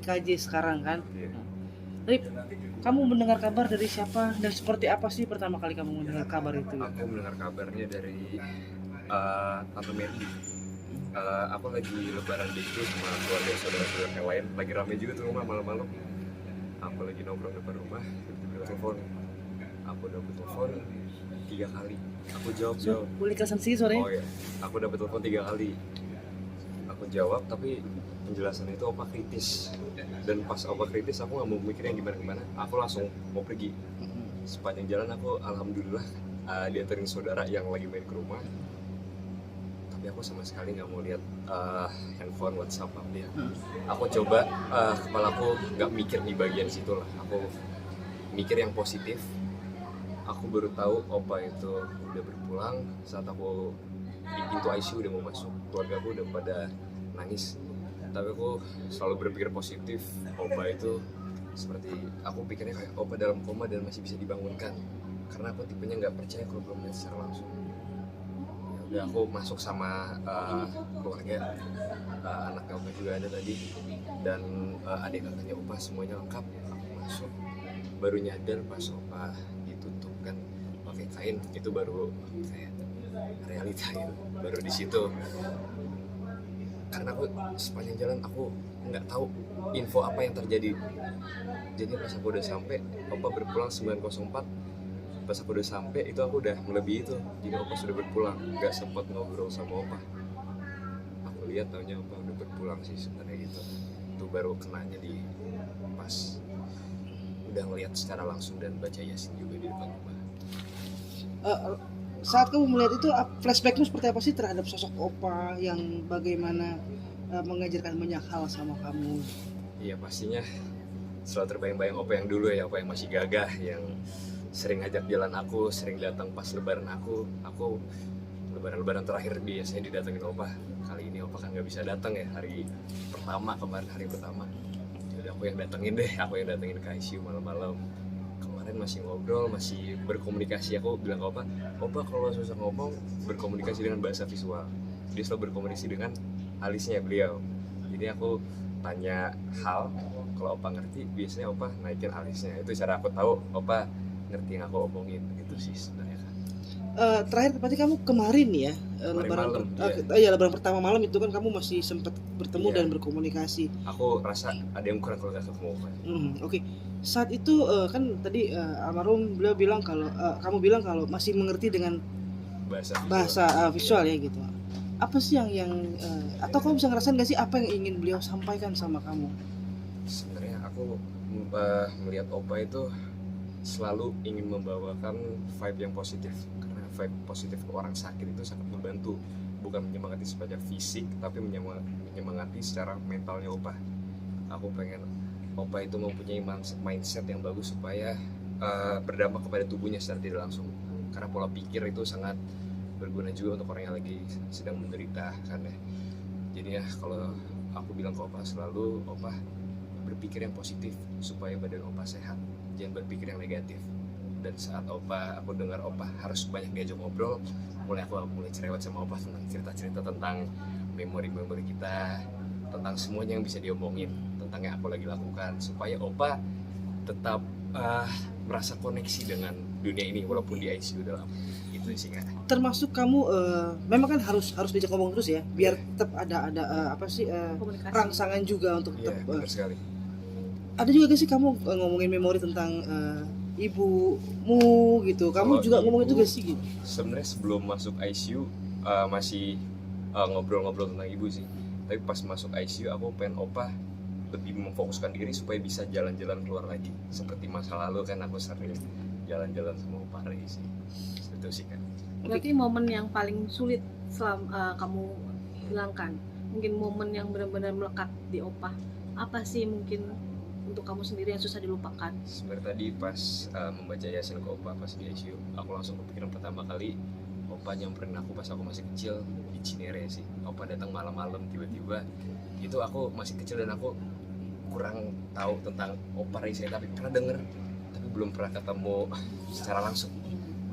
KJ sekarang kan. Iya. Tapi kamu mendengar kabar dari siapa dan seperti apa sih pertama kali kamu mendengar kabar itu? Aku mendengar kabarnya dari Tante Mary. Aku lagi lebaran gitu sama keluarga saudara-saudara yang lain, lagi rame juga tuh rumah malam-malam. Aku lagi nongkrong depan rumah, tiba-tiba telepon. Aku dapet telepon 3 kali. Aku jawab. Boleh kelasan sih sorenya? Oh iya, aku dapet telepon 3 kali. Aku jawab, tapi penjelasannya itu opa kritis. Dan pas opa kritis, aku nggak mau mikir yang gimana-gimana. Aku langsung mau pergi. Sepanjang jalan aku alhamdulillah dianterin saudara yang lagi main ke rumah. Tapi aku sama sekali nggak mau lihat handphone, WhatsApp update. Aku coba kepalaku nggak mikir di bagian situ lah. Aku mikir yang positif. Aku baru tahu opa itu udah berpulang saat aku di pintu ICU udah mau masuk. Keluarga aku udah pada nangis. Tapi aku selalu berpikir positif. Opa itu seperti aku pikirnya kayak opa dalam koma dan masih bisa dibangunkan. Karena aku tipenya nggak percaya kalau belum lihat secara langsung. Ya udah aku masuk sama keluarga, anaknya opa juga ada tadi dan adik kakaknya opa semuanya lengkap. Aku masuk baru nyadar pas opa ditutup kan pakai kain, itu baru kayak realita ya, baru di situ. Karena aku sepanjang jalan aku nggak tahu info apa yang terjadi. Jadi pas aku udah sampai, opa berpulang 9.04. Pas aku udah sampai itu aku udah melebihi itu. Jadi opa sudah berpulang, nggak sempat ngobrol sama opa. Aku lihat taunya opa udah berpulang sih sebenarnya gitu. Itu baru kenanya di pas udah ngelihat secara langsung dan baca Yasin juga di depan rumah. Saat kamu melihat itu flashbackmu seperti apa sih terhadap sosok opa yang bagaimana mengajarkan banyak hal sama kamu? Iya pastinya selalu terbayang-bayang opa yang dulu ya, opa yang masih gagah, yang sering ngajak jalan aku, sering datang pas lebaran aku lebaran terakhir biasanya didatengin opa. Kali ini opa kan nggak bisa datang ya, hari pertama kemarin hari pertama. Jadi aku yang datengin ke ICU malam-malam. Kemarin masih ngobrol, masih berkomunikasi. Aku bilang ke opa kalau susah ngomong berkomunikasi dengan bahasa visual. Dia selalu berkomunikasi dengan alisnya beliau. Jadi aku tanya hal, kalau opa ngerti biasanya opa naikin alisnya. Itu cara aku tahu opa ngerti yang aku omongin, gitu sih sebenarnya kan. Terakhir berarti kamu kemarin ya, Lebaran malam, lebaran pertama malam itu kan kamu masih sempat bertemu dan berkomunikasi. Aku rasa ada yang kurang kalau nggak ketemu opa. Oke. Saat itu kan tadi almarhum beliau bilang kalau kamu bilang kalau masih mengerti dengan bahasa visual ya gitu. Apa sih yang atau kamu bisa ngerasain nggak sih apa yang ingin beliau sampaikan sama kamu? Sebenarnya aku melihat opa itu selalu ingin membawakan vibe yang positif, karena vibe positif ke orang sakit itu sangat membantu, bukan menyemangati secara fisik tapi menyemangati secara mentalnya opa. Aku pengen opa itu mempunyai mindset yang bagus supaya berdampak kepada tubuhnya secara tidak langsung, karena pola pikir itu sangat berguna juga untuk orang yang lagi sedang menderita kan ya. Jadi ya kalau aku bilang ke opa selalu, opa berpikir yang positif supaya badan opa sehat, jangan berpikir yang negatif. Dan saat aku dengar opa harus banyak diajak ngobrol, aku mulai cerewet sama opa tentang cerita-cerita tentang memori-memori kita, tentang semuanya yang bisa diomongin, tentang yang aku lagi lakukan, supaya opa tetap merasa koneksi dengan dunia ini walaupun di ICU dalam. Itu sih Kak. Termasuk kamu memang kan harus diajak ngomong terus ya, biar tetap ada rangsangan juga untuk tetap. Benar sekali. Ada juga gak sih kamu ngomongin memori tentang ibumu gitu? Kamu juga ngomong itu gak sih gitu? Sebenarnya sebelum masuk ICU masih ngobrol-ngobrol tentang ibu sih. Tapi pas masuk ICU aku pengen opa lebih memfokuskan diri supaya bisa jalan-jalan keluar lagi. Seperti masa lalu kan aku sering jalan-jalan sama opa Rey sih. Itu sih kan. Berarti momen yang paling sulit selama kamu hilangkan, mungkin momen yang benar-benar melekat di opa, apa sih mungkin untuk kamu sendiri yang susah dilupakan? Sebenarnya tadi pas membaca Yasin ke opa pas di ICU, aku langsung kepikiran pertama kali opa nyamperin aku pas aku masih kecil di Cinere sih. Opa datang malam-malam tiba-tiba. Itu aku masih kecil dan aku kurang tahu tentang opa Rey saya, tapi pernah denger, tapi belum pernah ketemu secara langsung.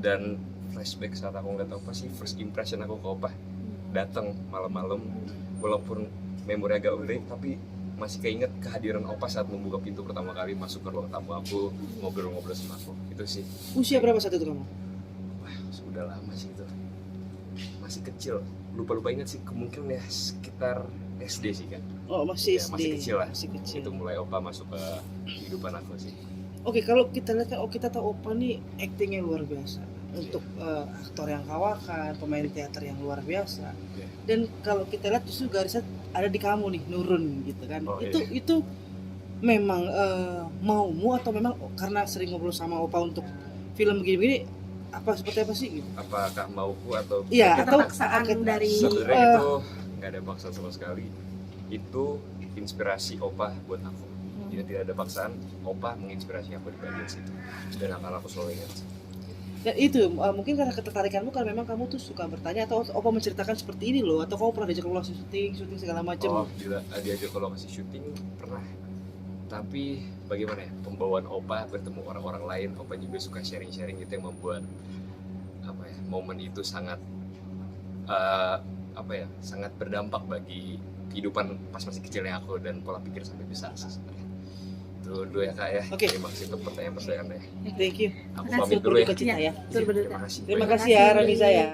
Dan flashback saat aku nggak tahu apa sih first impression aku ke opa, datang malam-malam, walaupun memori agak unik tapi masih keinget kehadiran opa saat membuka pintu pertama kali masuk ke ruang tamu aku, ngobrol-ngobrol sama aku. Itu sih. Usia berapa saat itu kamu? Wah, sudah lama sih itu. Masih kecil. Lupa-lupa ingat sih, kemungkinan ya sekitar SD sih kan. Oh, masih Ya, SD. masih kecil lah. Masih kecil. Itu mulai opa masuk ke kehidupan aku sih. Oke, kalau kita lihat kan, kita tahu Opa nih aktingnya luar biasa. Untuk aktor yang kawakan, pemain teater yang luar biasa. Iya. Dan kalau kita lihat justru garisnya ada di kamu nih, nurun gitu kan. Oh, itu iya. itu memang maumu atau memang karena sering ngobrol sama Opa untuk film begini-begini, apa seperti apa sih gitu? Apakah mauku atau Iya, atau Keterpaksaan dari sebenarnya itu nggak ada paksaan sama sekali. Itu inspirasi opa buat aku. Jadi tidak ada paksaan, opa menginspirasi aku di bagian situ. Dan akan aku selalu ingat. dan itu mungkin karena ketertarikanmu kan memang kamu tuh suka bertanya atau Opa menceritakan seperti ini loh, atau kamu pernah diajak keluar syuting segala macam. Oh, diajak ke lokasi syuting pernah. Tapi bagaimana ya, pembawaan opa bertemu orang-orang lain, opa juga suka sharing-sharing, itu yang membuat apa ya, momen itu sangat apa ya, sangat berdampak bagi kehidupan pas masih kecilnya aku dan pola pikir sampai besar sebenarnya. Itu dulu ya kak ya. Oke. Terima kasih untuk pertanyaan-pertanyaannya. Thank you. Aku Makasih. pamit dulu ya. Berduka cita ya. Turut berduka. Terima kasih. Terima Terima kasih ya kasih. Ranisa ya.